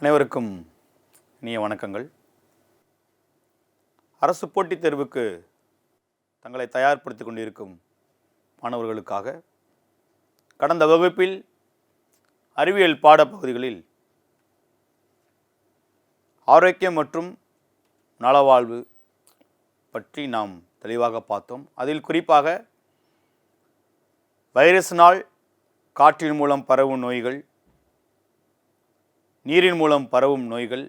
அனைவருக்கும் இனிய வணக்கங்கள். அரசு போட்டித் தேர்வுக்கு தங்களை தயார்படுத்திக் கொண்டிருக்கும் மாணவர்களுக்காக கடந்த வகுப்பில் அறிவியல் பாடப்பகுதிகளில் ஆரோக்கியம் மற்றும் நலவாழ்வு பற்றி நாம் தெளிவாக பார்த்தோம். அதில் குறிப்பாக வைரஸினால் காற்றின் மூலம் பரவும் நோய்கள், நீரின் மூலம் பரவும் நோய்கள்,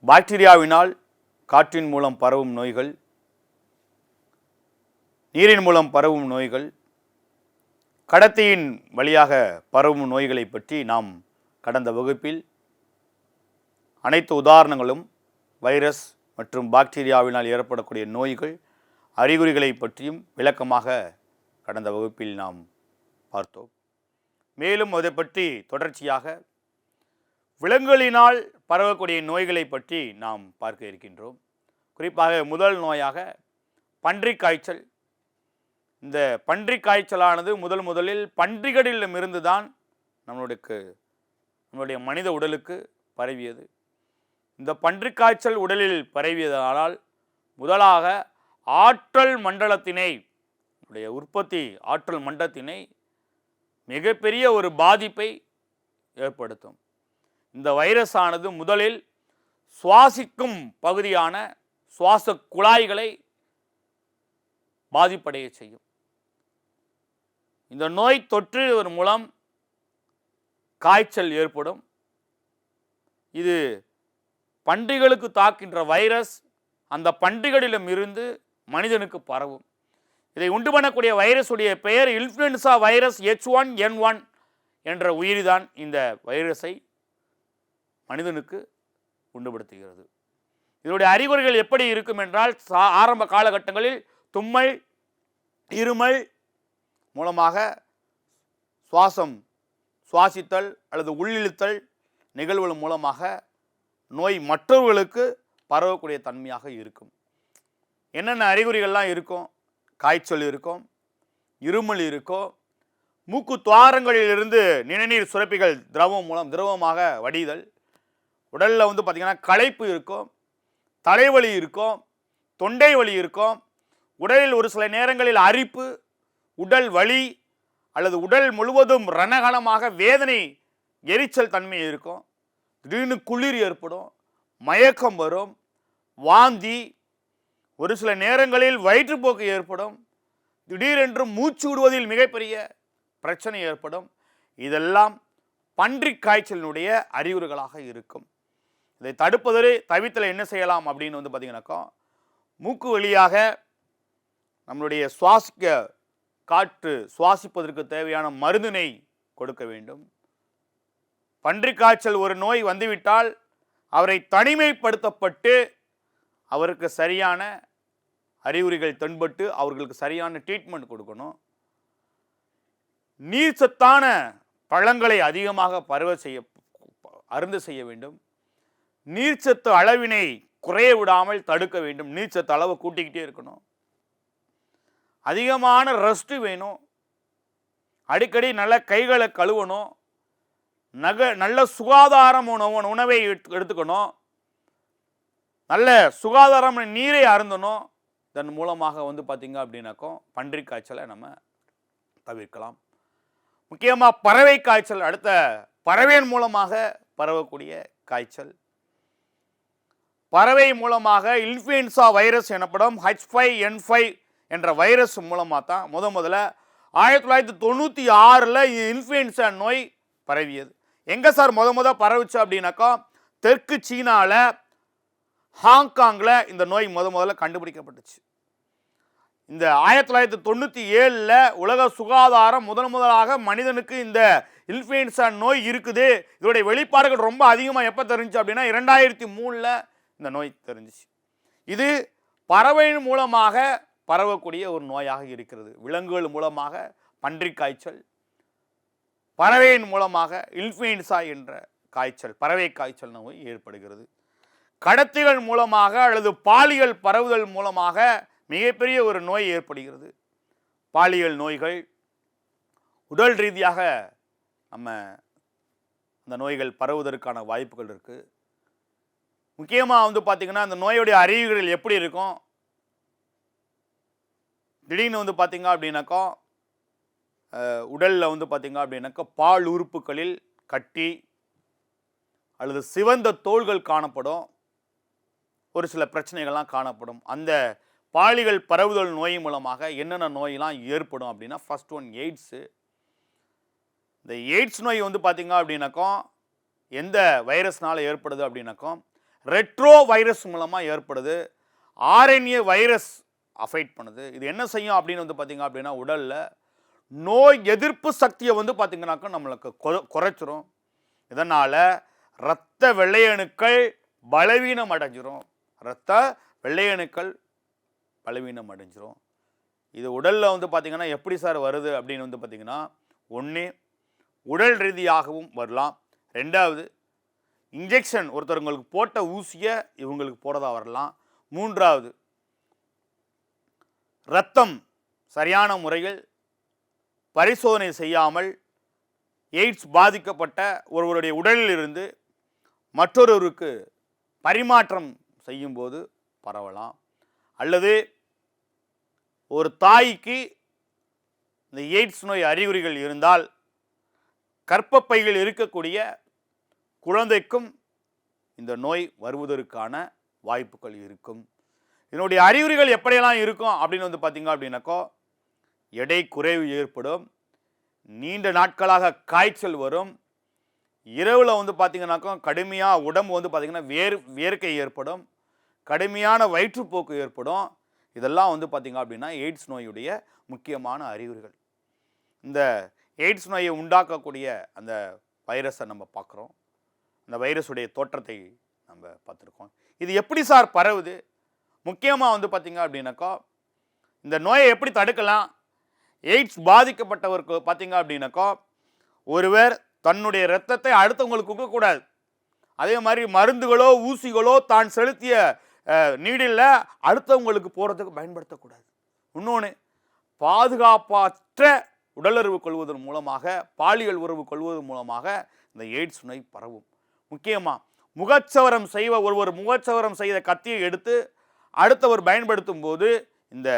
பாக்டீரியாவினால் காற்றின் மூலம் பரவும் நோய்கள், நீரின் மூலம் பரவும் நோய்கள், கடத்தியின் வழியாக பரவும் நோய்களை பற்றி நாம் கடந்த வகுப்பில் அனைத்து உதாரணங்களும் வைரஸ் மற்றும் பாக்டீரியாவினால் ஏற்படக்கூடிய நோய்கள் அறிகுறிகளை பற்றியும் விளக்கமாக கடந்த வகுப்பில் நாம் பார்த்தோம். மேலும் அதை பற்றி தொடர்ச்சியாக விலங்குகளினால் பரவக்கூடிய நோய்களை பற்றி நாம் பார்க்க இருக்கின்றோம். குறிப்பாக முதல் நோயாக பன்றிக் காய்ச்சல். இந்த பன்றிக் காய்ச்சலானது முதலில் பன்றிகளிடமிருந்து தான் நம்மளுடைய மனித உடலுக்கு பரவியது. இந்த பன்றிக் காய்ச்சல் உடலில் பரவியதால் முதலாக ஆற்றல் மண்டலத்தினை ஆற்றல் மண்டலத்தினை மிகப்பெரிய ஒரு பாதிப்பை ஏற்படுத்தும். இந்த வைரஸ் ஆனது முதலில் சுவாசிக்கும் பகுதியான சுவாச குழாய்களை பாதிப்படைய செய்யும். இந்த நோய் தொற்று மூலம் காய்ச்சல் ஏற்படும். இது பன்றிகளுக்கு தாக்கின்ற வைரஸ் அந்த பன்றிகளிடம் இருந்து மனிதனுக்கு பரவும். இதை உண்டு பண்ணக்கூடிய வைரஸுடைய பெயர் இன்ஃப்ளூயன்சா வைரஸ் H1N1 என்ற உயிரிதான் இந்த வைரஸை மனிதனுக்கு உண்டுபடுத்துகிறது. இதனுடைய அறிகுறிகள் எப்படி இருக்கும் என்றால், ஆரம்ப காலகட்டங்களில் தும்மல், இருமல் மூலமாக சுவாசித்தல் அல்லது உள்ளிழுத்தல் நிகழ்வுகள் மூலமாக நோய் மற்றவர்களுக்கு பரவக்கூடிய தன்மையாக இருக்கும். என்னென்ன அறிகுறிகள்லாம் இருக்கும்? காய்ச்சல் இருக்கும், இருமல் இருக்கும், மூக்கு துவாரங்களிலிருந்து நிணநீர் சுரப்பிகள் திரவமாக வடிதல், உடலில் பார்த்திங்கன்னா களைப்பு இருக்கும், தலைவலி இருக்கும், தொண்டை வலி இருக்கும், உடலில் ஒரு சில நேரங்களில் அரிப்பு, உடல் வலி அல்லது உடல் முழுவதும் ரணகலமாக வேதனை, எரிச்சல் தன்மை இருக்கும், திடீர்னு குளிர் ஏற்படும், மயக்கம் வரும், வாந்தி, ஒரு சில நேரங்களில் வயிற்றுப்போக்கு ஏற்படும், திடீரென்று மூச்சு விடுவதில் மிகப்பெரிய பிரச்சனை ஏற்படும். இதெல்லாம் பன்றிக் காய்ச்சலினுடைய அறிகுறிகளாக இருக்கும். இதை தவிர்த்தல் என்ன செய்யலாம் அப்படின்னு பார்த்தீங்கன்னாக்கா, மூக்கு வழியாக நம்மளுடைய காற்று சுவாசிப்பதற்கு தேவையான மருந்தினை கொடுக்க வேண்டும். பன்றிக் காய்ச்சல் ஒரு நோய் வந்துவிட்டால் அவரை தனிமைப்படுத்தப்பட்டு அவருக்கு சரியான அறிகுறிகள் தென்பட்டு அவர்களுக்கு சரியான ட்ரீட்மெண்ட் கொடுக்கணும். நீர் சத்தான பழங்களை அதிகமாக அருந்த செய்ய வேண்டும். நீர்ச்சத்து அளவினை குறைய விடாமல் தடுக்க வேண்டும். நீர்ச்சத்து அளவை கூட்டிக்கிட்டே இருக்கணும். அதிகமான ரெஸ்ட் வேணும். அடிக்கடி நல்ல கைகளை கழுவணும். நல்ல சுகாதாரமான உணவை எடுத்துக்கணும். நல்ல சுகாதாரமான நீரை அருந்தணும். இதன் மூலமாக பார்த்தீங்க அப்படின்னாக்கோ பன்றிக் காய்ச்சலை நம்ம தவிர்க்கலாம். முக்கியமாக பறவை காய்ச்சல், அடுத்த பறவையின் மூலமாக பரவக்கூடிய காய்ச்சல். பறவை மூலமாக இன்ஃப்ளூயன்சா வைரஸ் எனப்படும் H5N5 என்ற வைரஸ் மூலமாக தான் முதல்ல 1996 இன்ஃப்ளூயன்சா நோய் பரவியது. எங்கே சார் பரவுச்சு அப்படின்னாக்கா, தெற்கு சீனாவில் ஹாங்காங்கில் இந்த நோய் முதல்ல கண்டுபிடிக்கப்பட்டுச்சு. இந்த 1997 உலக சுகாதாரம் முதலாக மனிதனுக்கு இந்த இன்ஃப்ளூயன்சா நோய் இருக்குது, இதோடைய வெளிப்பாடுகள் ரொம்ப அதிகமாக எப்போ தெரிஞ்சிச்சு அப்படின்னா 2003 இந்த நோய் தெரிஞ்சிச்சு. இது பறவையின் மூலமாக பரவக்கூடிய ஒரு நோயாக இருக்கிறது. விலங்குகள் மூலமாக பன்றிக் காய்ச்சல், பறவையின் மூலமாக இன்ஃப்ளூயன்சா என்ற காய்ச்சல், பறவை காய்ச்சல் நோய் ஏற்படுகிறது. கடத்திகள் மூலமாக அல்லது பாலியல் பரவுதல் மூலமாக மிகப்பெரிய ஒரு நோய் ஏற்படுகிறது. பாலியல் நோய்கள் உடல் ரீதியாக நம்ம இந்த நோய்கள் பரவுவதற்கான வாய்ப்புகள் இருக்குது. முக்கியமாக வந்து பார்த்திங்கன்னா இந்த நோயுடைய அறிகுறிகள் எப்படி இருக்கும்? திடீர்னு வந்து பார்த்திங்க அப்படின்னாக்கா உடலில் வந்து பார்த்திங்க அப்படின்னாக்கா பால் உறுப்புகளில் கட்டி அல்லது சிவந்த தோள்கள் காணப்படும். ஒரு சில பிரச்சனைகள்லாம் காணப்படும். அந்த பாலிகள் பரவுதல் நோய் மூலமாக என்னென்ன நோயெல்லாம் ஏற்படும் அப்படின்னா, ஃபர்ஸ்ட் ஒன் எய்ட்ஸு. இந்த எய்ட்ஸ் நோய் வந்து பார்த்திங்க அப்படின்னாக்கா எந்த வைரஸ்னால் ஏற்படுது அப்படின்னாக்கா ரெட்ரோ வைரஸ் மூலமாக ஏற்படுது. ஆர்என்ஏ வைரஸ் அஃபெக்ட் பண்ணுது. இது என்ன செய்யும் அப்படின்னு வந்து பார்த்திங்க அப்படின்னா உடலில் நோய் எதிர்ப்பு சக்தியை வந்து பார்த்திங்கனாக்கா நம்மளுக்கு குறைச்சிரும். இதனால் இரத்த வெள்ளையணுக்கள் பலவீனம் அடைஞ்சிரும். இரத்த வெள்ளையணுக்கள் பலவீனம் அடைஞ்சிரும். இது உடலில் வந்து பார்த்திங்கன்னா எப்படி சார் வருது அப்படின்னு வந்து பார்த்திங்கன்னா, ஒன்று உடல் ரீதியாகவும் வரலாம். ரெண்டாவது இன்ஜெக்ஷன் ஒருத்தவங்களுக்கு போட்ட ஊசியை இவங்களுக்கு போடுறதா வரலாம். மூன்றாவது இரத்தம் சரியான முறையில் பரிசோதனை செய்யாமல் எய்ட்ஸ் பாதிக்கப்பட்ட ஒருவருடைய உடலில் இருந்து மற்றொருவருக்கு பரிமாற்றம் செய்யும்போது பரவலாம். அல்லது ஒரு தாய்க்கு இந்த எய்ட்ஸ் நோய் அறிகுறிகள் இருந்தால் கர்ப்பப்பையில் இருக்கக்கூடிய குழந்தைக்கும் இந்த நோய் வருவதற்கான வாய்ப்புகள் இருக்கும். இதனுடைய அறிகுறிகள் எப்படியெல்லாம் இருக்கும் அப்படின்னு வந்து பார்த்திங்க அப்படின்னாக்கா, எடை குறைவு ஏற்படும், நீண்ட நாட்களாக காய்ச்சல் வரும், இரவில் வந்து பார்த்திங்கனாக்கா கடுமையாக உடம்பு வந்து பார்த்திங்கன்னா வேர்க்கை ஏற்படும், கடுமையான வயிற்றுப்போக்கு ஏற்படும். இதெல்லாம் வந்து பார்த்திங்க அப்படின்னா எய்ட்ஸ் நோயுடைய முக்கியமான அறிகுறிகள். இந்த எய்ட்ஸ் நோயை உண்டாக்கக்கூடிய அந்த வைரஸை நம்ம பார்க்குறோம். அந்த வைரஸுடைய தோற்றத்தை நம்ம பார்த்துருக்கோம். இது எப்படி சார் பரவுது? முக்கியமாக வந்து பார்த்திங்க அப்படின்னாக்கா இந்த நோயை எப்படி தடுக்கலாம்? எய்ட்ஸ் பாதிக்கப்பட்டவருக்கு பார்த்திங்க அப்படின்னாக்கா ஒருவர் தன்னுடைய இரத்தத்தை அடுத்தவங்களுக்கு கொடுக்கக்கூடாது. அதே மாதிரி மருந்துகளோ ஊசிகளோ தான் செலுத்திய நீடில் அடுத்தவங்களுக்கு போகிறதுக்கு பயன்படுத்தக்கூடாது. இன்னொன்று, பாதுகாப்பற்ற உடலுறவு கொள்வதன் மூலமாக, பாலியல் உறவு கொள்வதன் மூலமாக இந்த எய்ட்ஸ் நோய் பரவும். முக்கியமாக முகச்சவரம் ஒருவர் முகச்சவரம் செய்த கத்தியை எடுத்து அடுத்தவர் பயன்படுத்தும் போது இந்த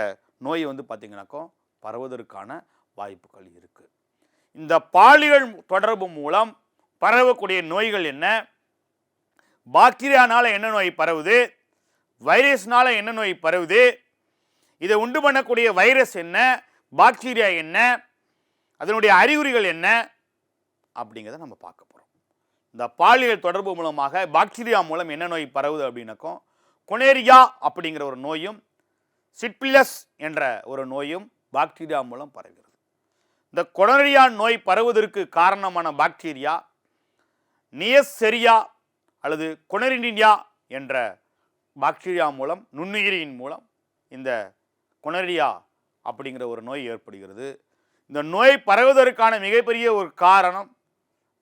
நோய் வந்து பார்த்திங்கனாக்கா பரவுவதற்கான வாய்ப்புகள் இருக்குது. இந்த பாலியல் தொடர்பு மூலம் பரவக்கூடிய நோய்கள் என்ன? பாக்டீரியானால என்ன நோய் பரவுது? வைரஸ்னால என்ன நோய் பரவுது? இதை உண்டு பண்ணக்கூடிய வைரஸ் என்ன, பாக்டீரியா என்ன, அதனுடைய அறிகுறிகள் என்ன அப்படிங்கிறத நம்ம பார்க்க போகிறோம். இந்த பாலியல் தொடர்பு மூலமாக பாக்டீரியா மூலம் என்ன நோய் பரவுது அப்படின்னாக்கோ, கொனேரியா அப்படிங்கிற ஒரு நோயும் சிட்பிலஸ் என்ற ஒரு நோயும் பாக்டீரியா மூலம் பரவுகிறது. இந்த கொனேரியா நோய் பரவுவதற்கு காரணமான பாக்டீரியா நியசெரியா அல்லது கொனரினியா என்ற பாக்டீரியா மூலம், நுண்ணுயிரியின் மூலம் இந்த கொனேரியா அப்படிங்கிற ஒரு நோய் ஏற்படுகிறது. இந்த நோய் பரவுவதற்கான மிகப்பெரிய ஒரு காரணம்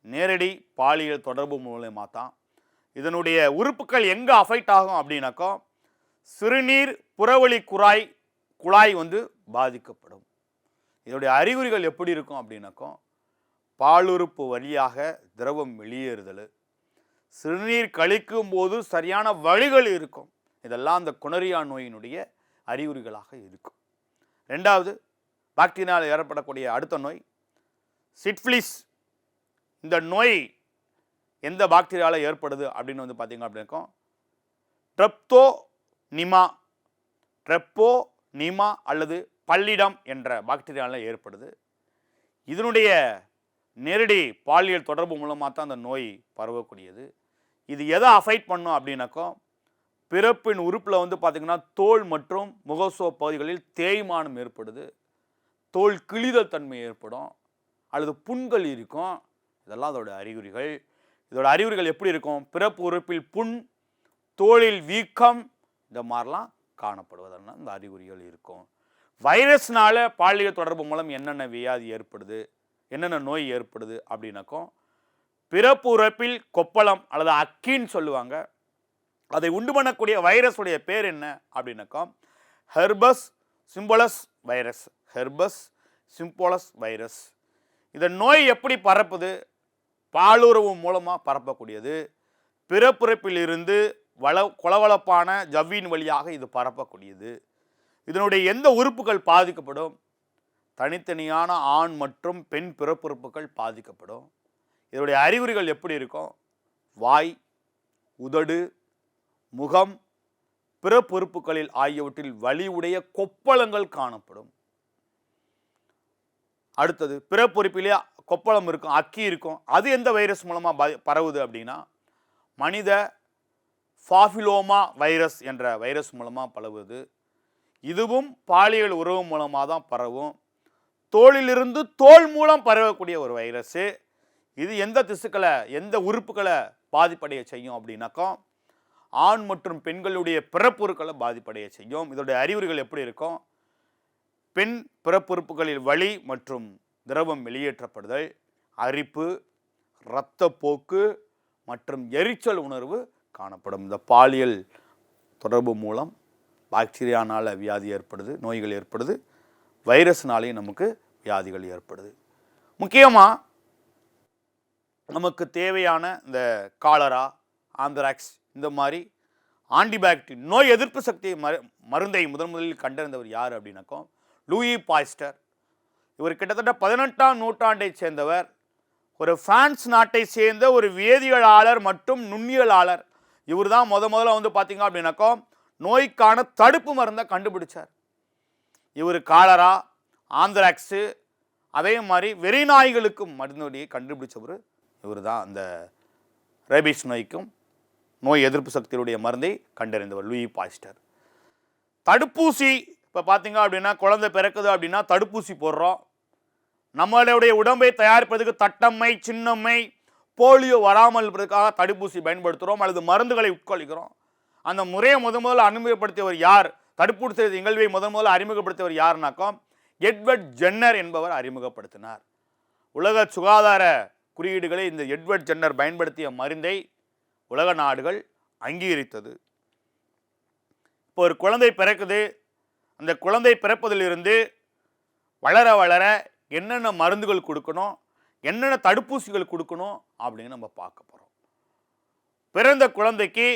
நேரடி பாலியல் தொடர்பு மூலமாக தான். இதனுடைய உறுப்புகள் எங்கே அஃபெக்ட் ஆகும் அப்படின்னாக்கா, சிறுநீர் புறவழி குழாய் வந்து பாதிக்கப்படும். இதனுடைய அறிகுறிகள் எப்படி இருக்கும் அப்படின்னாக்கா, பாலுறுப்பு வழியாக திரவம் வெளியேறுதல், சிறுநீர் கழிக்கும் போது சரியான வழிகள் இருக்கும். இதெல்லாம் அந்த கொனேரியா நோயினுடைய அறிகுறிகளாக இருக்கும். ரெண்டாவது, பாக்டீரியாவில் ஏற்படக்கூடிய அடுத்த நோய் சிட்பிலிஸ். இந்த நோய் எந்த பாக்டீரியாவில் ஏற்படுது அப்படின்னு வந்து பார்த்தீங்க அப்படின்னா, ட்ரெப்டோனிமா அல்லது பல்லிடம் என்ற பாக்டீரியாவில் ஏற்படுது. இதனுடைய நேரடி பாலியல் தொடர்பு மூலமாக தான் அந்த நோய் பரவக்கூடியது. இது எதை அஃபெக்ட் பண்ணும் அப்படின்னாக்கா, பிறப்பின் உறுப்பில் வந்து பார்த்திங்கன்னா தோல் மற்றும் முகசோ பகுதிகளில் தேய்மானம் ஏற்படுது, தோல் கிழிதல் தன்மை ஏற்படும், அல்லது புண்கள் இருக்கும். இதெல்லாம் அதோட அறிகுறிகள். இதோட அறிகுறிகள் எப்படி இருக்கும்? பிறப்பு உறுப்பில் புண், தோலில் வீக்கம், இந்த மாதிரிலாம் காணப்படுவதெல்லாம் இந்த அறிகுறிகள் இருக்கும். வைரஸ்னால பாலியல் தொடர்பு மூலம் என்னென்ன வியாதி ஏற்படுது, என்னென்ன நோய் ஏற்படுது அப்படின்னாக்கோ, பிறப்பு உறுப்பில் கொப்பளம் அல்லது அக்கின்னு சொல்லுவாங்க. அதை உண்டு பண்ணக்கூடிய வைரஸுடைய பேர் என்ன அப்படின்னாக்கா, ஹெர்பஸ் சிம்போலஸ் வைரஸ். இந்த நோய் எப்படி பரப்புது? பாலுறவு மூலமாக பரப்பக்கூடியது. பிறப்புறுப்பிலிருந்து கொலவளப்பான ஜவ்வின் வழியாக இது பரப்பக்கூடியது. இதனுடைய எந்த உறுப்புகள் பாதிக்கப்படும்? தனித்தனியான ஆண் மற்றும் பெண் பிறப்புறுப்புகள் பாதிக்கப்படும். இதனுடைய அறிகுறிகள் எப்படி இருக்கும்? வாய், உதடு, முகம், பிறப்புறுப்புகளில் ஆகியவற்றில் வலியுடைய கொப்பளங்கள் காணப்படும். அடுத்தது பிறப்புறுப்பிலே கொப்பளம் இருக்கும், அக்கி இருக்கும். அது எந்த வைரஸ் மூலமாக பரவுது அப்படின்னா மனித பாபிலோமா வைரஸ் என்ற வைரஸ் மூலமாக பரவுது. இதுவும் பாலியல் உறவு மூலமாக தான் பரவும். தோலிலிருந்து தோல் மூலம் பரவக்கூடிய ஒரு வைரஸ். இது எந்த திசுக்களை, எந்த உறுப்புகளை பாதிப்படைய செய்யும் அப்படின்னாக்கா ஆண் மற்றும் பெண்களுடைய பிறப்புறுக்களை பாதிப்படைய செய்யும். இதோடைய அறிகுறிகள் எப்படி இருக்கும்? பெண் பிறப்புறுப்புகளில் வலி மற்றும் திரவம் வெளியேற்றப்படுதல், அரிப்பு, இரத்தப்போக்கு மற்றும் எரிச்சல் உணர்வு காணப்படும். இந்த பாலியல் தொடர்பு மூலம் பாக்டீரியானால் வியாதி ஏற்படுது, நோய்கள் ஏற்படுது. வைரஸ்னாலேயும் நமக்கு வியாதிகள் ஏற்படுது. முக்கியமாக நமக்கு தேவையான இந்த காலரா, ஆந்த்ராக்ஸ் இந்த மாதிரி ஆன்டிபாக்டீரியல் நோய் எதிர்ப்பு சக்தி மருந்தை முதலில் கண்டறிந்தவர் யார் அப்படின்னாக்கோ லூயி பாஸ்டர். இவர் கிட்டத்தட்ட 18ஆம் நூற்றாண்டை சேர்ந்தவர். ஒரு பிரான்ஸ் நாட்டை சேர்ந்த ஒரு வேதியியலாளர் மற்றும் நுண்ணியலாளர். இவர் தான் முதல்ல வந்து பார்த்தீங்க அப்படின்னாக்கோ நோய்க்கான தடுப்பு மருந்தை கண்டுபிடிச்சார். இவர் காலரா, ஆந்த்ராக்ஸு அதே மாதிரி வெறிநாய்களுக்கும் மருந்துடைய கண்டுபிடிச்சவர் இவர் தான். அந்த ரேபிஸ் நோய்க்கும் நோய் எதிர்ப்பு சக்தியுடைய மருந்தை கண்டறிந்தவர் லூயி பாஸ்டர். தடுப்பூசி இப்போ பார்த்தீங்க அப்படின்னா குழந்தை பிறக்குது அப்படின்னா தடுப்பூசி போடுறோம். நம்மளுடைய உடம்பை தயாரிப்பதற்கு தட்டம்மை, சின்னம்மை, போலியோ வராமல் இருப்பதற்காக தடுப்பூசி பயன்படுத்துகிறோம் அல்லது மருந்துகளை உட்கொள்கிறோம். அந்த முறையை முதல்ல அறிமுகப்படுத்தியவர் யார்? தடுப்பூசி நிகழ்வை முதல்ல அறிமுகப்படுத்தியவர் யாருனாக்கா எட்வர்ட் ஜென்னர் என்பவர் அறிமுகப்படுத்தினார். உலக சுகாதார குறியீடுகளை இந்த எட்வர்ட் ஜென்னர் பயன்படுத்திய மருந்தை உலக நாடுகள் அங்கீகரித்தது. இப்போ ஒரு குழந்தை பிறக்குது. அந்த குழந்தை பிறப்பதிலிருந்து வளர வளர என்னென்ன மருந்துகள் கொடுக்கணும், என்னென்ன தடுப்பூசிகள் கொடுக்கணும் அப்படின்னு நம்ம பார்க்க போகிறோம். பிறந்த குழந்தைக்கு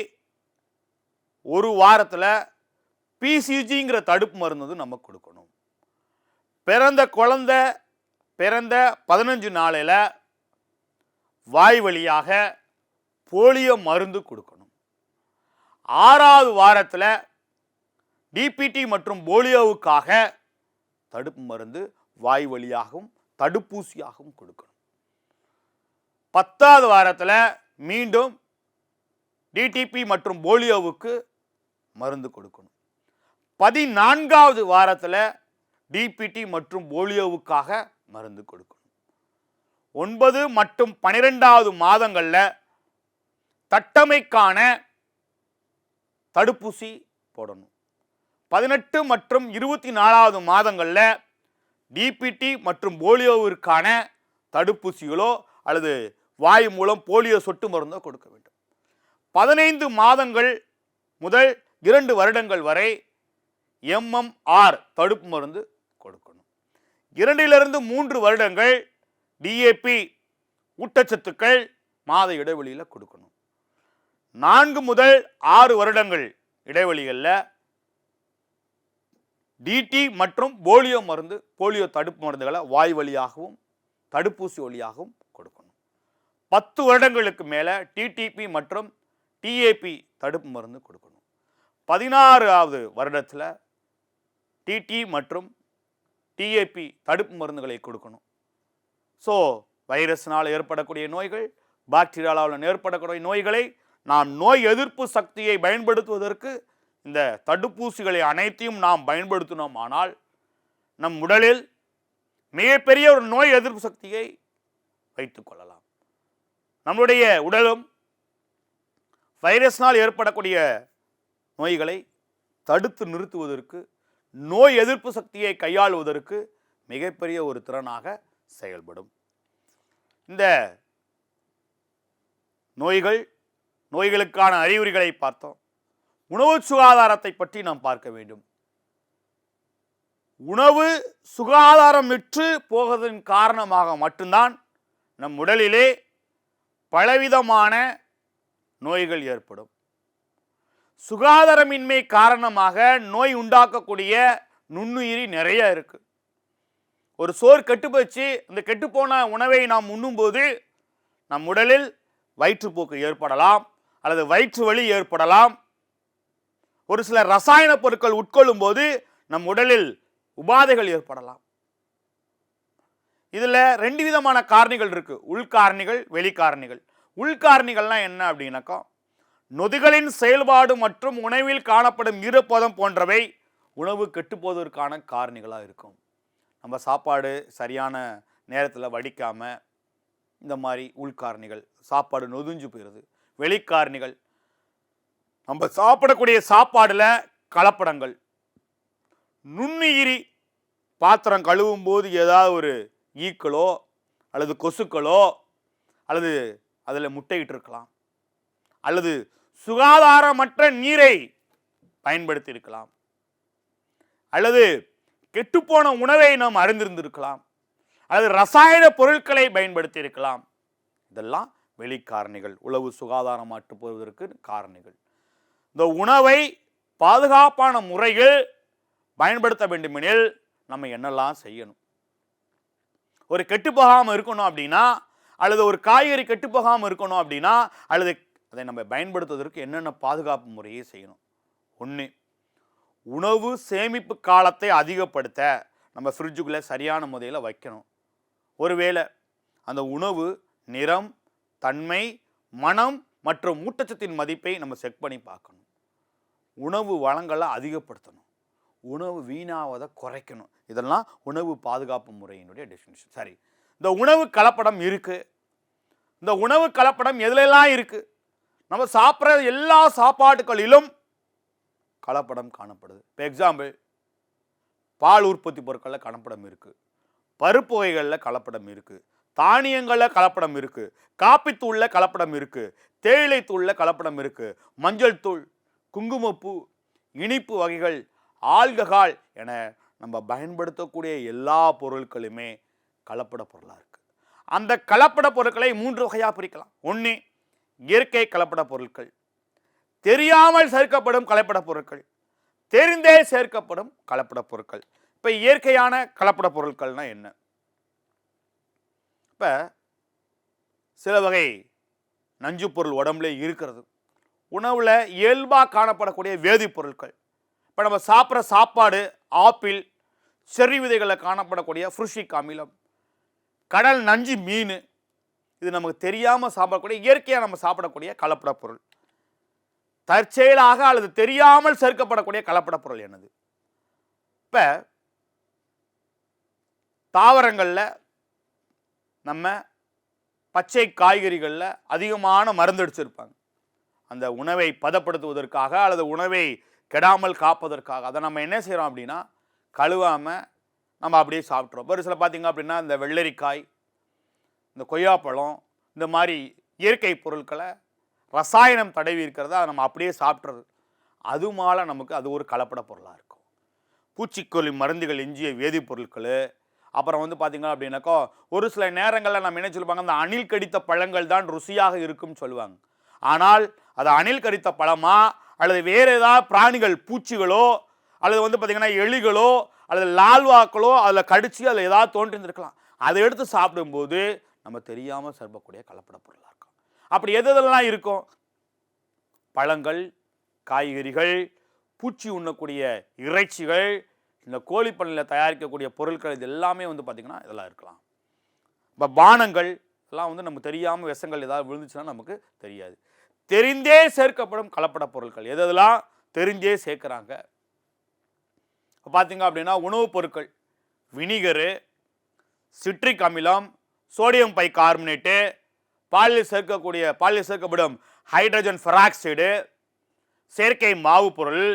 ஒரு வாரத்தில் பிசிஜிங்கிற தடுப்பு மருந்து நம்ம கொடுக்கணும். பிறந்த குழந்தை பிறந்த 15 நாளில் வாய் வழியாக போலியோ மருந்து கொடுக்கணும். 6வது வாரத்தில் டிபிடி மற்றும் போலியோவுக்காக தடுப்பு மருந்து வாய் வழியாகவும் தடுப்பூசியாகவும் கொடுக்கணும். 10வது வாரத்தில் மீண்டும் டிடிபி மற்றும் போலியோவுக்கு மருந்து கொடுக்கணும். 14வது வாரத்தில் டிபிடி மற்றும் போலியோவுக்காக மருந்து கொடுக்கணும். 9 மற்றும் 12வது மாதங்களில் தட்டமைக்கான தடுப்பூசி போடணும். 18 மற்றும் 24வது மாதங்களில் டிபிடி மற்றும் போலியோவிற்கான தடுப்பூசிகளோ அல்லது வாயு மூலம் போலியோ சொட்டு மருந்தோ கொடுக்க வேண்டும். 15 மாதங்கள் முதல் 2 வருடங்கள் வரை எம்எம்ஆர் தடுப்பு மருந்து கொடுக்கணும். 2 to 3 வருடங்கள் டிஏபி ஊட்டச்சத்துக்கள் மாத இடைவெளியில் கொடுக்கணும். 4 முதல் 6 வருடங்கள் இடைவெளிகளில் டிடி மற்றும் போலியோ மருந்து, போலியோ தடுப்பு மருந்துகளை வாய் வழியாகவும் தடுப்பூசி வழியாகவும் கொடுக்கணும். 10 வருடங்களுக்கு மேலே டிடிபி மற்றும் டிஏபி தடுப்பு மருந்து கொடுக்கணும். 16வது வருடத்தில் டிடி மற்றும் டிஏபி தடுப்பு மருந்துகளை கொடுக்கணும். ஸோ வைரஸ்னால் ஏற்படக்கூடிய நோய்கள், பாக்டீரியாவால் ஏற்படக்கூடிய நோய்களை நாம் நோய் எதிர்ப்பு சக்தியை பயன்படுத்துவதற்கு இந்த தடுப்பூசிகளை அனைத்தையும் நாம் பயன்படுத்தினோம். ஆனால் நம் உடலில் மிகப்பெரிய ஒரு நோய் எதிர்ப்பு சக்தியை வைத்துக் கொள்ளலாம். நம்முடைய உடலும் வைரஸ்னால் ஏற்படக்கூடிய நோய்களை தடுத்து நிறுத்துவதற்கு, நோய் எதிர்ப்பு சக்தியை கையாளுவதற்கு மிகப்பெரிய ஒரு திறனாக செயல்படும். இந்த நோய்களுக்கான அறிகுறிகளை பார்த்தோம். உணவு சுகாதாரத்தை பற்றி நாம் பார்க்க வேண்டும். உணவு சுகாதாரமற்று போவதன் காரணமாக மட்டும்தான் நம் உடலிலே பலவிதமான நோய்கள் ஏற்படும். சுகாதாரமின்மை காரணமாக நோய் உண்டாக்கக்கூடிய நுண்ணுயிரி நிறைய இருக்கு. ஒரு சோறு கெட்டு போச்சு, இந்த கெட்டுப்போன உணவை நாம் உண்ணும்போது நம் உடலில் வயிற்றுப்போக்கு ஏற்படலாம் அல்லது வயிற்று வலி ஏற்படலாம். ஒரு சில ரசாயன பொருட்கள் உட்கொள்ளும் போது நம் உடலில் உபாதைகள் ஏற்படலாம். இதுல 2 விதமான காரணிகள் இருக்கு, உள்காரணிகள், வெளிக்காரணிகள். உள்காரணிகள்னா என்ன அப்படின்னாக்கா, நொதிகளின் செயல்பாடு மற்றும் உணவில் காணப்படும் ஈரப்பதம் போன்றவை உணவு கெட்டு போவதற்கான காரணிகளாக இருக்கும். நம்ம சாப்பாடு சரியான நேரத்தில் வடிக்காம, இந்த மாதிரி உள்காரணிகள், சாப்பாடு நொதிஞ்சு போயிடுது. வெளிக்காரணிகள், நம்ம சாப்பிடக்கூடிய சாப்பாடுல கலப்படங்கள், நுண்ணுயிரி, பாத்திரம் கழுவும் போது ஏதாவது ஒரு ஈக்களோ அல்லது கொசுக்களோ அல்லது அதில் முட்டையிட்டு இருக்கலாம், அல்லது சுகாதாரமற்ற நீரை பயன்படுத்தி இருக்கலாம், அல்லது கெட்டுப்போன உணவை நாம் அருந்திருந்திருக்கலாம், அல்லது ரசாயன பொருட்களை பயன்படுத்தி இருக்கலாம். இதெல்லாம் வெளிக்காரணிகள், உணவு சுகாதாரமற்று போவதற்கு காரணிகள். இந்த உணவை பாதுகாப்பான முறையில் பயன்படுத்த வேண்டுமெனில் நம்ம என்னெல்லாம் செய்யணும்? ஒரு கெட்டு போகாமல் இருக்கணும் அப்படின்னா, அல்லது ஒரு காய்கறி கெட்டு போகாமல் இருக்கணும் அப்படின்னா, அல்லது அதை நம்ம பயன்படுத்துவதற்கு என்னென்ன பாதுகாப்பு முறையை செய்யணும்? 1, உணவு சேமிப்பு காலத்தை அதிகப்படுத்த நம்ம ஃப்ரிட்ஜுக்குள்ளே சரியான முறையில் வைக்கணும். ஒருவேளை அந்த உணவு நிறம், தன்மை, மனம் மற்றும் ஊட்டச்சத்தின் மதிப்பை நம்ம செக் பண்ணி பார்க்கணும். உணவு வளங்களை அதிகப்படுத்தணும், உணவு வீணாவதை குறைக்கணும். இதெல்லாம் உணவு பாதுகாப்பு முறையினுடைய டெஃபினிஷன். சரி, இந்த உணவு கலப்படம் இருக்கு. இந்த உணவு கலப்படம் எதுலெல்லாம் இருக்கு? நம்ம சாப்பிட்ற எல்லா சாப்பாடுகளிலும் கலப்படம் காணப்படுது. இப்போ எக்ஸாம்பிள், பால் உற்பத்தி பொருட்களில் கலப்படம் இருக்கு, பருப்பு வகைகளில் கலப்படம் இருக்கு, தானியங்களில் கலப்படம் இருக்கு, காப்பி தூளில் கலப்படம் இருக்கு, தேயிலை தூளில் கலப்படம் இருக்கு, மஞ்சள் தூள், குங்குமப்பூ, இனிப்பு வகைகள், ஆல்கஹால் என நம்ம பயன்படுத்தக்கூடிய எல்லா பொருட்களுமே கலப்பட பொருளாக இருக்கு. அந்த கலப்பட பொருட்களை 3 வகையாக பிரிக்கலாம். 1, இயற்கை கலப்பட பொருட்கள், தெரியாமல் சேர்க்கப்படும் கலப்பட பொருட்கள், தெரிந்தே சேர்க்கப்படும் கலப்பட பொருட்கள். இப்போ இயற்கையான கலப்பட பொருட்கள்னா என்ன? இப்போ சில வகை நஞ்சு பொருள் உடம்புல இருக்கிறது, உணவில் இயல்பாக காணப்படக்கூடிய வேதிப்பொருட்கள். இப்போ நம்ம சாப்பிட்ற சாப்பாடு, ஆப்பிள், செர்ரி விதைகளில் காணப்படக்கூடிய ஃப்ரூஷிக் அமிலம், கடல் நஞ்சு மீன், இது நமக்கு தெரியாமல் சாப்பிடக்கூடிய இயற்கையாக நம்ம சாப்பிடக்கூடிய கலப்பட பொருள். தற்செயலாக அல்லது தெரியாமல் சேர்க்கப்படக்கூடிய கலப்பட பொருள் என்னது? இப்போ தாவரங்களில், நம்ம பச்சை காய்கறிகளில் அதிகமான மருந்து அடிச்சிருப்பாங்க. அந்த உணவை பதப்படுத்துவதற்காக அல்லது உணவை கெடாமல் காப்பதற்காக அதை நம்ம என்ன செய்கிறோம் அப்படின்னா, கழுவாமல் நம்ம அப்படியே சாப்பிட்றோம். ஒரு சில பார்த்திங்க அப்படின்னா இந்த வெள்ளரிக்காய், இந்த கொய்யாப்பழம், இந்த மாதிரி இயற்கை பொருட்களை ரசாயனம் தடவி இருக்கிறத நம்ம அப்படியே சாப்பிட்றது. அது மேலே நமக்கு அது ஒரு கலப்பட பொருளாக இருக்கும். பூச்சிக்கொல்லி மருந்துகள், எஞ்சிய வேதிப்பொருட்கள், அப்புறம் வந்து பார்த்திங்க அப்படின்னாக்கா ஒரு சில நேரங்களில் நம்ம என்ன சொல்லுவாங்க, அந்த அணில் கடித்த பழங்கள் தான் ருசியாக இருக்கும்னு சொல்லுவாங்க. ஆனால் அது அணில் கடித்த பழமா அல்லது வேறு ஏதாவது பிராணிகள், பூச்சிகளோ அல்லது வந்து பார்த்திங்கன்னா எலிகளோ அல்லது லால்வாக்களோ அதில் கடிச்சு அதில் ஏதாவது தோன்றிருந்திருக்கலாம். அதை எடுத்து சாப்பிடும்போது நம்ம தெரியாமல் சேர்க்கக்கூடிய கலப்பட பொருளாக இருக்கும். அப்படி எதெல்லாம் இருக்கும்? பழங்கள், காய்கறிகள், பூச்சி உண்ணக்கூடிய இறைச்சிகள், இந்த கோழிப்பண்ணையில் தயாரிக்கக்கூடிய பொருட்கள், இது எல்லாமே வந்து பார்த்திங்கன்னா இதெல்லாம் இருக்கலாம். இப்போ பானங்கள் எல்லாம் வந்து நம்ம தெரியாமல் விஷங்கள் ஏதாவது விழுந்துச்சுன்னா நமக்கு தெரியாது. தெரிந்தே சேர்க்கப்படும் கலப்பட பொருட்கள் எதெல்லாம் தெரிஞ்சே சேர்க்குறாங்க? பார்த்திங்க அப்படின்னா உணவுப் பொருட்கள், வினிகரு, சிட்ரிக் அமிலம், சோடியம் பை கார்பனேட்டு, பாலில் சேர்க்கப்படும் ஹைட்ரஜன் பெராக்சைடு, செயற்கை மாவு பொருள்,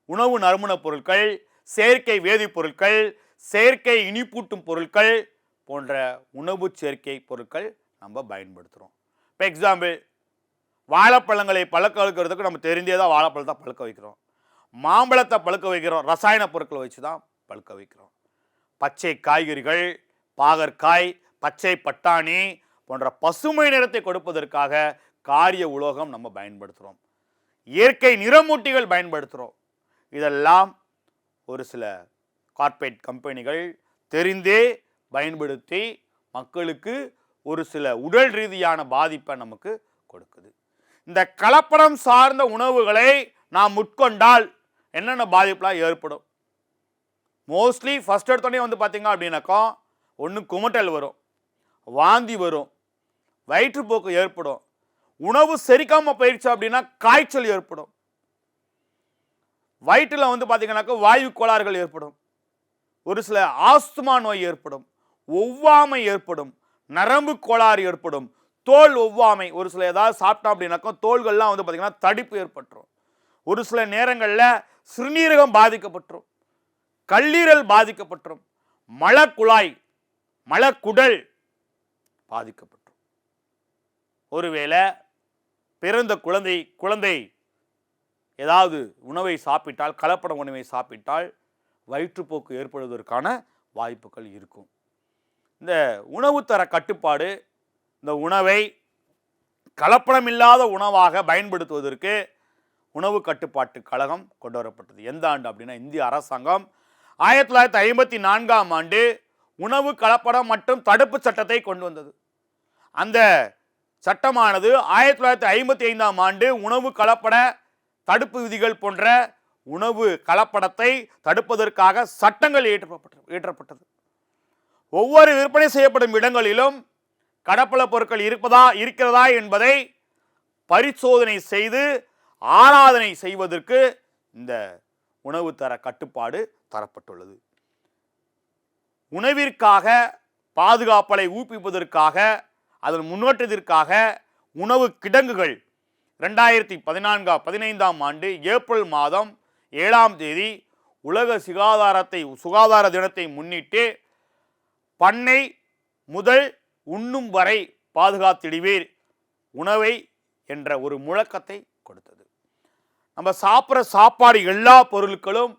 உணவு நறுமணப் பொருட்கள், செயற்கை வேதிப்பொருட்கள், செயற்கை இனிப்பூட்டும் பொருட்கள் போன்ற உணவு சேர்க்கை பொருட்கள் நம்ம பயன்படுத்துகிறோம். இப்போ எக்ஸாம்பிள், வாழைப்பழங்களை பழுக்க வைக்கிறதுக்கு நம்ம தெரிந்தே தான் வாழைப்பழத்தை பழுக்க வைக்கிறோம். மாம்பழத்தை பழுக்க வைக்கிறோம், ரசாயன பொருட்களை வச்சு தான் பழுக்க வைக்கிறோம். பச்சை காய்கறிகள், பாகற்காய், பச்சை பட்டாணி, போன்ற பசுமை நிறத்தை கொடுப்பதற்காக காரிய உலோகம் நம்ம பயன்படுத்துகிறோம். இயற்கை நிறமூட்டிகள் பயன்படுத்துகிறோம். இதெல்லாம் ஒரு சில கார்ப்பரேட் கம்பெனிகள் தெரிந்தே பயன்படுத்தி மக்களுக்கு ஒரு சில உடல் ரீதியான பாதிப்பை நமக்கு கொடுக்குது. இந்த கலப்படம் சார்ந்த உணவுகளை நாம் உட்கொண்டால் என்னென்ன பாதிப்புலாம் ஏற்படும்? மோஸ்ட்லி ஃபர்ஸ்ட் எடுத்தோடனே பார்த்தீங்க அப்படின்னாக்கா ஒன்று குமட்டல் வரும், வாந்தி வரும், வயிற்றுப்போக்கு ஏற்படும், உணவு செரிக்காமல் போயிடுச்சு அப்படின்னா காய்ச்சல் ஏற்படும், வயிற்றில் பார்த்தீங்கன்னாக்கா வாயு கோளாறுகள் ஏற்படும், ஒரு சில ஆஸ்துமா நோய் ஏற்படும், ஒவ்வாமை ஏற்படும், நரம்பு கோளாறு ஏற்படும், தோல் ஒவ்வாமை, ஒரு சில ஏதாவது சாப்பிட்டோம் அப்படின்னாக்கா தோள்கள்லாம் பார்த்தீங்கன்னா தடிப்பு ஏற்பட்டுரும், ஒரு சில நேரங்களில் சிறுநீரகம் பாதிக்கப்பட்டுரும், கல்லீரல் பாதிக்கப்பட்டுரும், மலக்குழாய் மலக்குடல் பாதிக்கப்பட்டுரும். ஒருவேளை பிறந்த குழந்தை ஏதாவது உணவை சாப்பிட்டால், கலப்பட உணவை சாப்பிட்டால் வயிற்றுப்போக்கு ஏற்படுவதற்கான வாய்ப்புகள் இருக்கும். இந்த உணவு தர கட்டுப்பாடு, இந்த உணவை கலப்படமில்லாத உணவாக பயன்படுத்துவதற்கு உணவு கட்டுப்பாட்டு கழகம் கொண்டு வரப்பட்டது. எந்த ஆண்டு அப்படின்னா இந்திய அரசாங்கம் 1954ஆம் ஆண்டு உணவு கலப்படம் மற்றும் தடுப்பு சட்டத்தை கொண்டு வந்தது. அந்த சட்டமானது 1955ஆம் ஆண்டு உணவு கலப்பட தடுப்பு விதிகள் போன்ற உணவு கலப்படத்தை தடுப்பதற்காக சட்டங்கள் இயற்றப்பட்டது. ஒவ்வொரு விற்பனை செய்யப்படும் இடங்களிலும் கலப்பட பொருட்கள் இருக்கிறதா என்பதை பரிசோதனை செய்து ஆராதனை செய்வதற்கு இந்த உணவு தர கட்டுப்பாடு தரப்பட்டுள்ளது. உணவிற்காக பாதுகாப்பலை ஊக்குவிப்பதற்காக, அதன் முன்னேற்றத்திற்காக உணவு கிடங்குகள் 2015ஆம் ஆண்டு ஏப்ரல் மாதம் 7ஆம் தேதி உலக சுகாதார தினத்தை முன்னிட்டு பண்ணை முதல் உண்ணும் வரை பாதுகாத்திடுவீர் உணவை என்ற ஒரு முழக்கத்தை கொடுத்தது. நம்ம சாப்பிட்ற சாப்பாடு எல்லா பொருட்களும்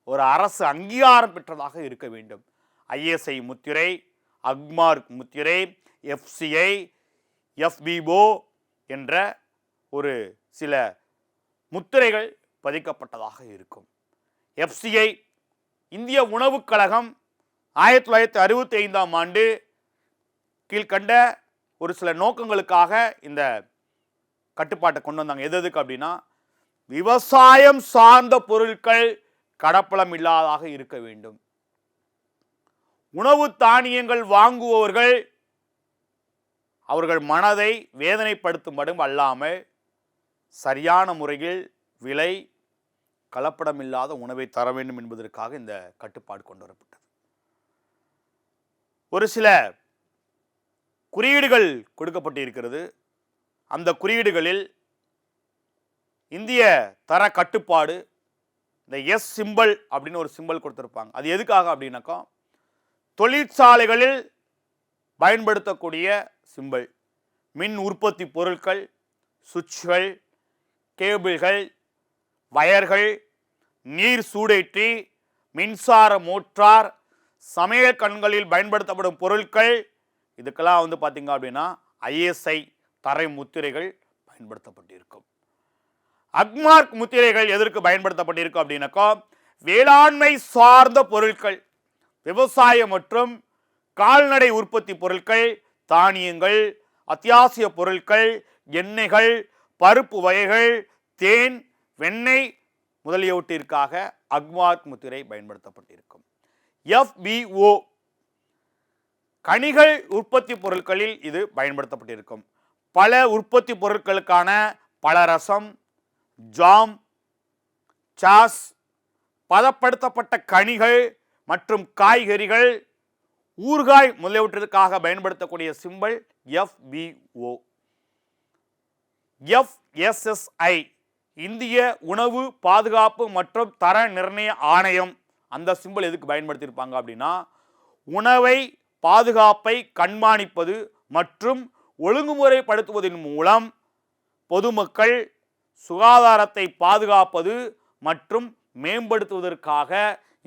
ஒரு அரசு அங்கீகாரம் பெற்றதாக இருக்க வேண்டும். ISI முத்திரை, அக்மார்க் முத்திரை, FCI, FBO என்ற ஒரு சில முத்திரைகள் பதிக்கப்பட்டதாக இருக்கும். FCI இந்திய உணவுக் கழகம் 1965ஆம் ஆண்டு கீழ்கண்ட ஒரு சில நோக்கங்களுக்காக இந்த கட்டுப்பாட்டை கொண்டு வந்தாங்க. எதுக்கு அப்படின்னா, விவசாயம் சார்ந்த பொருட்கள் கலப்படம் இல்லாதாக இருக்க வேண்டும். உணவு தானியங்கள் வாங்குபவர்கள் அவர்கள் மனதை வேதனைப்படுத்தும்படும் அல்லாமல் சரியான முறையில் விலை கலப்படமில்லாத உணவை தர வேண்டும் என்பதற்காக இந்த கட்டுப்பாடு கொண்டு வரப்பட்டது. ஒரு சில குறியீடுகள் கொடுக்கப்பட்டிருக்கிறது. அந்த குறியீடுகளில் இந்திய தர கட்டுப்பாடு, இந்த எஸ் சிம்பல் அப்படின்னு ஒரு சிம்பல் கொடுத்திருப்பாங்க. அது எதுக்காக அப்படின்னாக்கா, தொழிற்சாலைகளில் பயன்படுத்தக்கூடிய சிம்பல், மின் உற்பத்தி பொருட்கள், சுவிட்சுகள், கேபிள்கள், வயர்கள், நீர் சூடேற்றி, மின்சார மோட்டார், சமையல் கண்களில் பயன்படுத்தப்படும் பொருட்கள், இதுக்கெல்லாம் பார்த்தீங்க அப்படின்னா ISI தரை முத்திரைகள் பயன்படுத்தப்பட்டிருக்கும். அக்மார்க் முத்திரைகள் எதற்கு பயன்படுத்தப்பட்டிருக்கும் அப்படின்னாக்கா, வேளாண்மை சார்ந்த பொருட்கள், விவசாய மற்றும் கால்நடை உற்பத்தி பொருட்கள், தானியங்கள், அத்தியாவசிய பொருட்கள், எண்ணெய்கள், பருப்பு வகைகள், தேன், வெண்ணெய் முதலியவற்றிற்காக அக்மார்க் முத்திரை பயன்படுத்தப்பட்டிருக்கும். FBO கனிகள் உற்பத்தி பொருட்களில் இது பயன்படுத்தப்பட்டிருக்கும். பல உற்பத்தி பொருட்களுக்கான பழரசம், ஜாம், சாஸ், பதப்படுத்தப்பட்ட கனிகள் மற்றும் காய்கறிகள், ஊறுகாய் முதலியவற்றிற்காக பயன்படுத்தக்கூடிய சிம்பல் FBO. FSSI இந்திய உணவு பாதுகாப்பு மற்றும் தர நிர்ணய ஆணையம், அந்த சிம்பல் எதுக்கு பயன்படுத்தியிருப்பாங்க அப்படின்னா, உணவை பாதுகாப்பை கண்காணிப்பது மற்றும் ஒழுங்குமுறைப்படுத்துவதன் மூலம் பொதுமக்கள் சுகாதாரத்தை பாதுகாப்பது மற்றும் மேம்படுத்துவதற்காக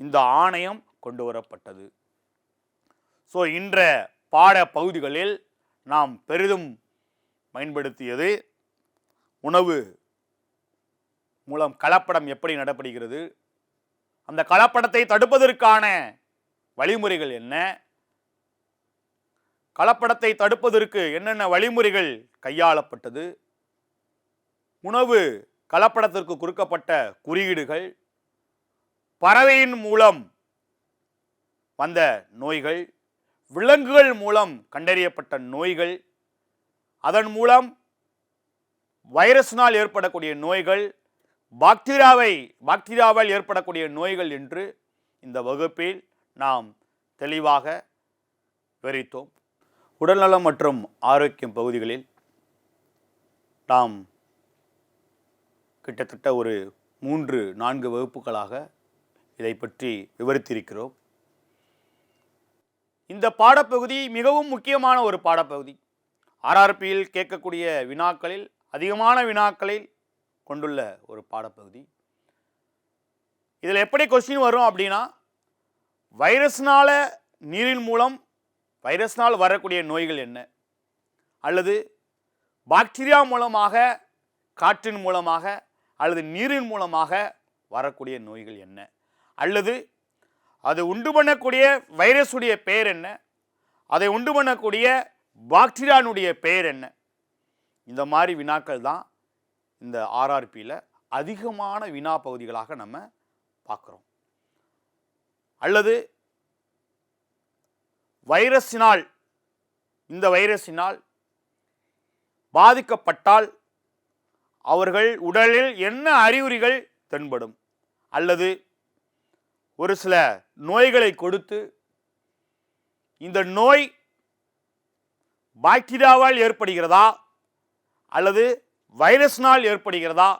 இந்த ஆணையம் கொண்டு வரப்பட்டது. ஸோ இன்ற பாட பகுதிகளில் நாம் பெரிதும் பயன்படுத்தியது உணவு மூலம் கலப்படம் எப்படி நடப்படுகிறது, அந்த கலப்படத்தை தடுப்பதற்கான வழிமுறைகள் என்ன, கலப்படத்தை தடுப்பதற்கு என்னென்ன வழிமுறைகள் கையாளப்பட்டது, உணவு கலப்படத்திற்கு கொடுக்கப்பட்ட குறியீடுகள், பறவையின் மூலம் வந்த நோய்கள், விலங்குகள் மூலம் கண்டறியப்பட்ட நோய்கள், அதன் மூலம் வைரஸினால் ஏற்படக்கூடிய நோய்கள், பாக்டீரியாவால் ஏற்படக்கூடிய நோய்கள் என்று இந்த வகுப்பில் நாம் தெளிவாக விவரித்தோம். உடல்நலம் மற்றும் ஆரோக்கியம் பகுதிகளில் நாம் கிட்டத்தட்ட ஒரு 3-4 வகுப்புகளாக இதை பற்றி விவரித்திருக்கிறோம். இந்த பாடப்பகுதி மிகவும் முக்கியமான ஒரு பாடப்பகுதி. ஆர்ஆர்பியில் கேட்கக்கூடிய வினாக்களில் அதிகமான வினாக்களில் கொண்டுள்ள ஒரு பாடப்பகுதி. இதில் எப்படி கொஸ்டின் வரும் அப்படின்னா, வைரஸ்னால நீரின் மூலம் வைரஸ்னால் வரக்கூடிய நோய்கள் என்ன, அல்லது பாக்டீரியா மூலமாக, காற்றின் மூலமாக அல்லது நீரின் மூலமாக வரக்கூடிய நோய்கள் என்ன, அல்லது அது உண்டு பண்ணக்கூடிய வைரஸுடைய பெயர் என்ன, அதை உண்டு பண்ணக்கூடிய பாக்டீரியானுடைய பெயர் என்ன. இந்த மாதிரி வினாக்கள் தான் இந்த ஆர்ஆர்பியில் அதிகமான வினா பகுதிகளாக நம்ம பார்க்குறோம். அல்லது இந்த வைரஸினால் பாதிக்கப்பட்டால் அவர்கள் உடலில் என்ன அறிகுறிகள் தென்படும், அல்லது ஒரு சில நோய்களை கொடுத்து இந்த நோய் பாக்டீரியாவால் ஏற்படுகிறதா அல்லது வைரஸ்னால் ஏற்படுகிறதா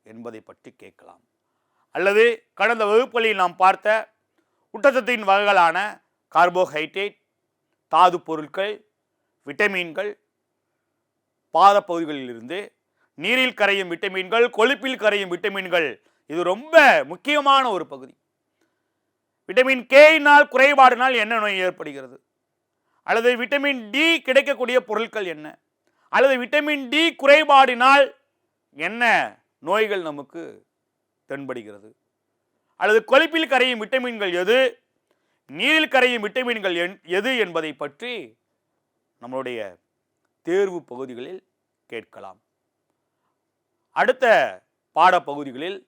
என்பதை பற்றி கேட்கலாம். அல்லது கடந்த வகுப்புகளில் நாம் பார்த்த ஊட்டச்சத்தின் வகைகளான கார்போஹைட்ரேட், தாது பொருட்கள், விட்டமின்கள், பாதப்பகுதிகளிலிருந்து நீரில் கரையும் விட்டமின்கள், கொழுப்பில் கரையும் விட்டமின்கள், இது ரொம்ப முக்கியமான ஒரு பகுதி. விட்டமின் கேயினால் குறைபாடினால் என்ன நோய் ஏற்படுகிறது, அல்லது விட்டமின் டி கிடைக்கக்கூடிய பொருட்கள் என்ன, அல்லது விட்டமின் டி குறைபாடினால் என்ன நோய்கள் நமக்கு தென்படுகிறது, அல்லது கொழுப்பில் கரையும் விட்டமின்கள் எது, நீரில் கரையும் விட்டமின்கள் எது என்பதை பற்றி நம்மளுடைய தேர்வு பகுதிகளில் கேட்கலாம். அடுத்த பாடப்பகுதிகளில்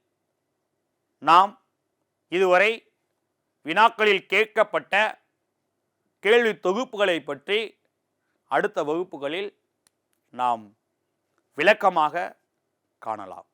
நாம் இதுவரை வினாக்களில் கேட்கப்பட்ட கேள்வி தொகுப்புகளை பற்றி அடுத்த வகுப்புகளில் நாம் விளக்கமாக காணலாம்.